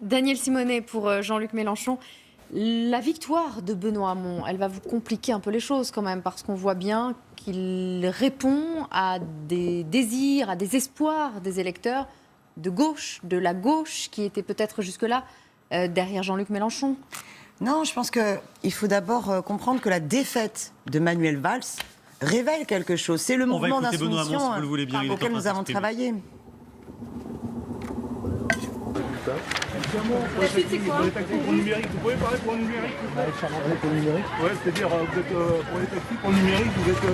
Daniel Simonet pour Jean-Luc Mélenchon. La victoire de Benoît Hamon, elle va vous compliquer un peu les choses quand même, parce qu'on voit bien qu'il répond à des désirs, à des espoirs des électeurs de gauche, de la gauche, qui était peut-être jusque-là derrière Jean-Luc Mélenchon. Non, je pense qu'il faut d'abord comprendre que la défaite de Manuel Valls révèle quelque chose. C'est le mouvement d'insoumission auquel nous avons travaillé. La suite, c'est quoi? Pour le numérique, vous pouvez parler pour le numérique? Pour le numérique? Ouais, c'est-à-dire, vous êtes pour les taxis, pour le numérique, vous êtes pour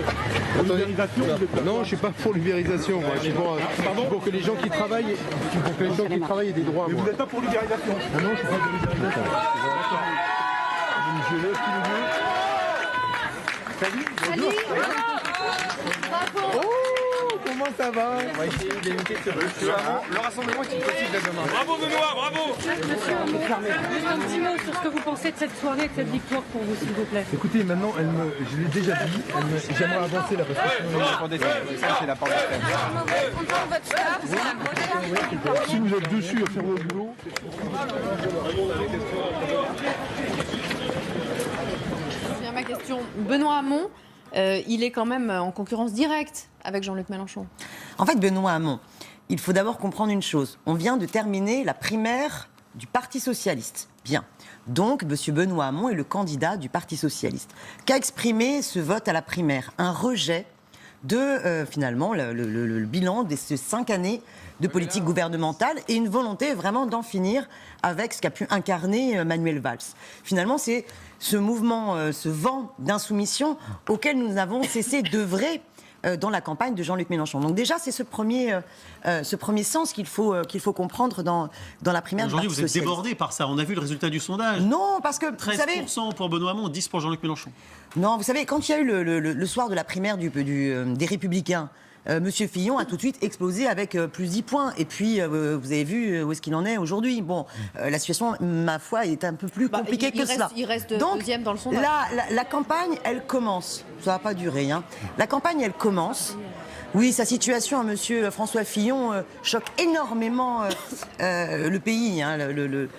l'ubérisation? Non, je ne suis pas pour l'ubérisation, moi. Je suis pour que les gens qui travaillent, aient des droits. Mais vous n'êtes pas pour l'ubérisation? Non, je ne suis pas pour l'ubérisation. Je lève tous les deux. Salut. Salut. Oh, comment ça va? On va essayer d'éviter ce le rassemblement est impossible dès demain. Bravo Benoît, bravo. Monsieur Hamon, un petit mot sur ce que vous pensez de cette soirée, de cette victoire pour vous, s'il vous plaît. Écoutez, maintenant, je l'ai déjà dit, j'aimerais avancer là parce que C'est la porte si vous êtes dessus à faire votre boulot. Bien, ma question. Benoît Hamon, il est quand même en concurrence directe avec Jean-Luc Mélenchon. En fait, Benoît Hamon, il faut d'abord comprendre une chose. On vient de terminer la primaire du Parti Socialiste. Bien. Donc, M. Benoît Hamon est le candidat du Parti Socialiste. Qu'a exprimé ce vote à la primaire? Un rejet de, finalement, le bilan de ces 5 années de politique gouvernementale et une volonté vraiment d'en finir avec ce qu'a pu incarner Manuel Valls. Finalement, c'est ce mouvement, ce vent d'insoumission auquel nous avons cessé d'œuvrer dans la campagne de Jean-Luc Mélenchon. Donc déjà, c'est ce premier sens qu'il faut comprendre dans la primaire du Parti Aujourd'hui, vous êtes socialiste. Débordé par ça. On a vu le résultat du sondage. Non, parce que, 13% vous savez... pour Benoît Hamon, 10% pour Jean-Luc Mélenchon. Non, vous savez, quand il y a eu le soir de la primaire des Républicains, Monsieur Fillon a tout de suite explosé avec plus 10 points. Et puis, vous avez vu où est-ce qu'il en est aujourd'hui. Bon, la situation, ma foi, est un peu plus compliquée que cela. Il reste Donc, deuxième dans le sondage. La campagne, elle commence. Ça va pas durer. Hein. La campagne, elle commence. Oui, sa situation à Monsieur François Fillon choque énormément le pays, hein,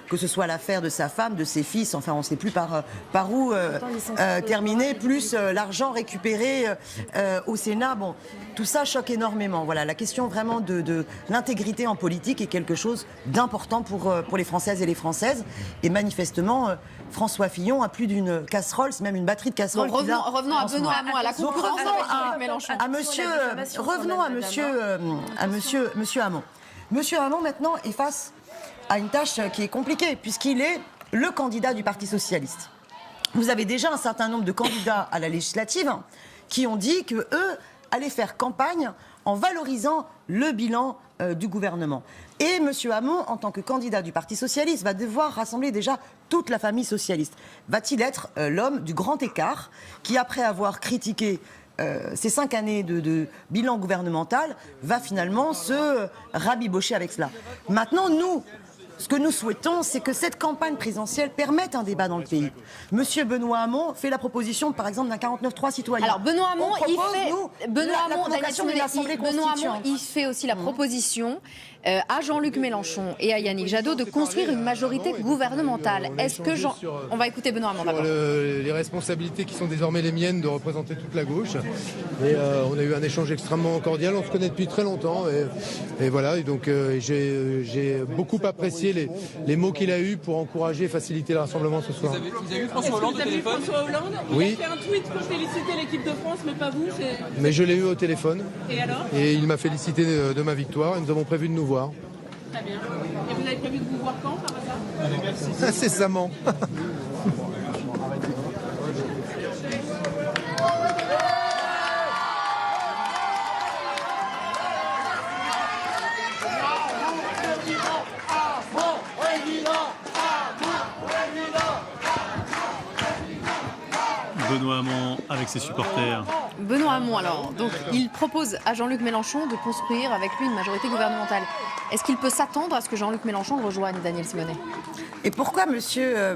que ce soit l'affaire de sa femme, de ses fils, enfin on ne sait plus par où terminer, plus l'argent récupéré au Sénat. Bon, tout ça choque énormément. Voilà, la question vraiment de l'intégrité en politique est quelque chose d'important pour les Françaises et les Françaises. Et manifestement, François Fillon a plus d'une casserole, c'est même une batterie de casseroles. Donc revenons à Benoît Hamon, à la concurrence avec Jean-Luc Mélenchon. Revenons à Monsieur Hamon. Monsieur Hamon, maintenant, est face à une tâche qui est compliquée, puisqu'il est le candidat du Parti Socialiste. Vous avez déjà un certain nombre de candidats à la législative qui ont dit qu'eux allaient faire campagne en valorisant le bilan du gouvernement. Et M. Hamon, en tant que candidat du Parti Socialiste, va devoir rassembler déjà toute la famille socialiste. Va-t-il être l'homme du grand écart qui, après avoir critiqué ces 5 années de bilan gouvernemental, va finalement se rabibocher avec cela? Maintenant, nous, ce que nous souhaitons, c'est que cette campagne présidentielle permette un débat dans le pays. Monsieur Benoît Hamon fait la proposition, par exemple, d'un 49.3 citoyen. Alors, Benoît Hamon, il fait aussi la proposition à Jean-Luc Mélenchon et à Yannick Jadot de construire une majorité gouvernementale. Est-ce que on va écouter Benoît Hamon d'abord. Les responsabilités qui sont désormais les miennes de représenter toute la gauche. Et on a eu un échange extrêmement cordial. On se connaît depuis très longtemps. Et voilà. Et donc j'ai beaucoup apprécié les mots qu'il a eus pour encourager et faciliter le rassemblement ce soir. Vous avez vu François Hollande au téléphone? Oui. Il a fait un tweet pour féliciter l'équipe de France, mais pas vous. Mais je l'ai eu au téléphone. Et alors? Et il m'a félicité de ma victoire. Et nous avons prévu de nous voir. Très bien. Et vous avez prévu de vous voir quand, par hasard? Incessamment. Benoît Hamon avec ses supporters. Benoît Hamon, alors, donc, il propose à Jean-Luc Mélenchon de construire avec lui une majorité gouvernementale. Est-ce qu'il peut s'attendre à ce que Jean-Luc Mélenchon rejoigne Daniel Simonet? Et pourquoi M.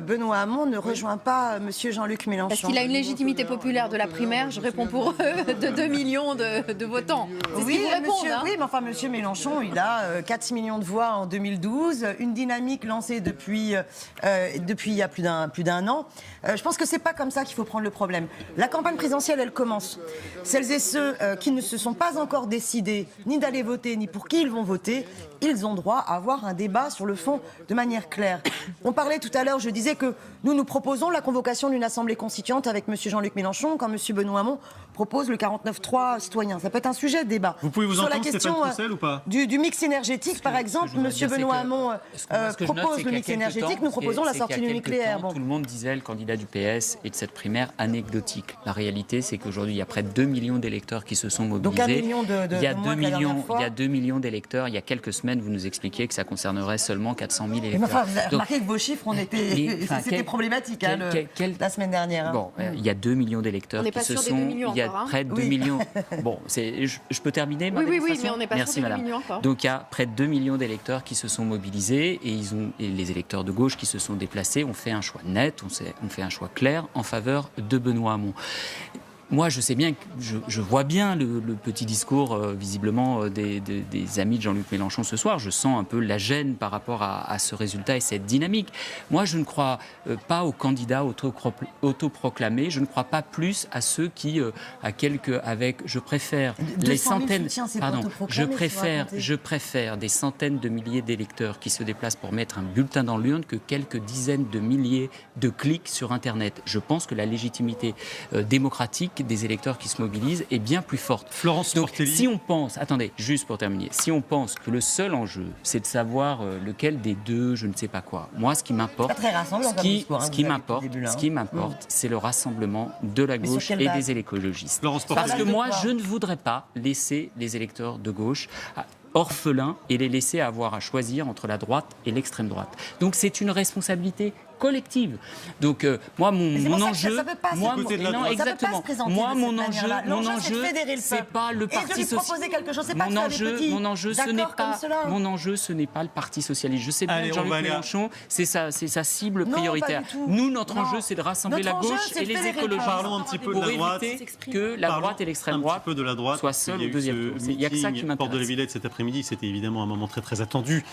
Benoît Hamon ne rejoint pas M. Jean-Luc Mélenchon? Parce qu'il a une légitimité populaire de la primaire, je réponds pour eux, de 2 millions de votants. C'est Oui, ce qu'ils vous répondent, hein. oui, mais enfin, M. Mélenchon, il a 4 millions de voix en 2012, une dynamique lancée depuis il y a plus d'un an. Je pense que c'est pas comme ça qu'il faut prendre le problème. La campagne présidentielle, elle commence. Celles et ceux qui ne se sont pas encore décidés ni d'aller voter, ni pour qui ils vont voter, ils ont droit à avoir un débat sur le fond de manière claire. On parlait tout à l'heure, je disais que nous proposons la convocation d'une assemblée constituante avec M. Jean-Luc Mélenchon, quand M. Benoît Hamon propose le 49.3 citoyen. Ça peut être un sujet de débat. Vous pouvez vous sur la entendre, question Stéphane Troussel, ou pas? du mix énergétique, par exemple, M. Benoît Hamon propose le mix énergétique, nous proposons la sortie du nucléaire. Tout le monde disait le candidat du PS et de cette primaire anecdotique. La réalité, c'est qu'aujourd'hui, il y a près de 2 millions d'électeurs qui se sont mobilisés. Donc 1 million il y a 2 millions d'électeurs. Il y a quelques semaines, vous nous expliquiez que ça concernerait seulement 400 000 électeurs. Mais enfin, vous avez remarqué que vos chiffres, c'était problématique la semaine dernière. Bon, il y a 2 millions d'électeurs qui se sont... Il y a près de 2 millions. Bon, je peux terminer, oui, mais on n'est pas sûr des 2 millions encore. Donc il y a près de 2 millions d'électeurs qui se sont mobilisés et les électeurs de gauche qui se sont déplacés ont fait un choix net, ont fait un choix clair en faveur de Benoît Hamon. Moi, je sais bien, je vois bien le petit discours, visiblement, des amis de Jean-Luc Mélenchon ce soir. Je sens un peu la gêne par rapport à ce résultat et cette dynamique. Moi, je ne crois pas aux candidats autoproclamés. Je ne crois pas plus à ceux qui, je préfère les centaines... Pardon, je préfère des centaines de milliers d'électeurs qui se déplacent pour mettre un bulletin dans l'urne que quelques dizaines de milliers de clics sur Internet. Je pense que la légitimité démocratique des électeurs qui se mobilisent est bien plus forte. Florence Portelli. Si on pense, attendez, juste pour terminer, si on pense que le seul enjeu, c'est de savoir lequel des deux, je ne sais pas quoi, moi, ce qui m'importe, c'est le rassemblement de la gauche et des écologistes. Parce que moi, je ne voudrais pas laisser les électeurs de gauche orphelins et les laisser avoir à choisir entre la droite et l'extrême droite. Donc c'est une responsabilité collective. Donc moi mon enjeu, c'est pas le parti socialiste. Mon enjeu, ce n'est pas le Parti socialiste. Je sais bien que Jean-Luc Mélenchon, c'est sa cible prioritaire. Nous, notre enjeu, c'est de rassembler la gauche et les écologistes. Parlons un petit peu de la droite. Que la droite et l'extrême droite soient seuls au deuxième tour. Il y a que ça qui m'intéresse. Porte de la Villette cet après-midi, c'était évidemment un moment très très attendu.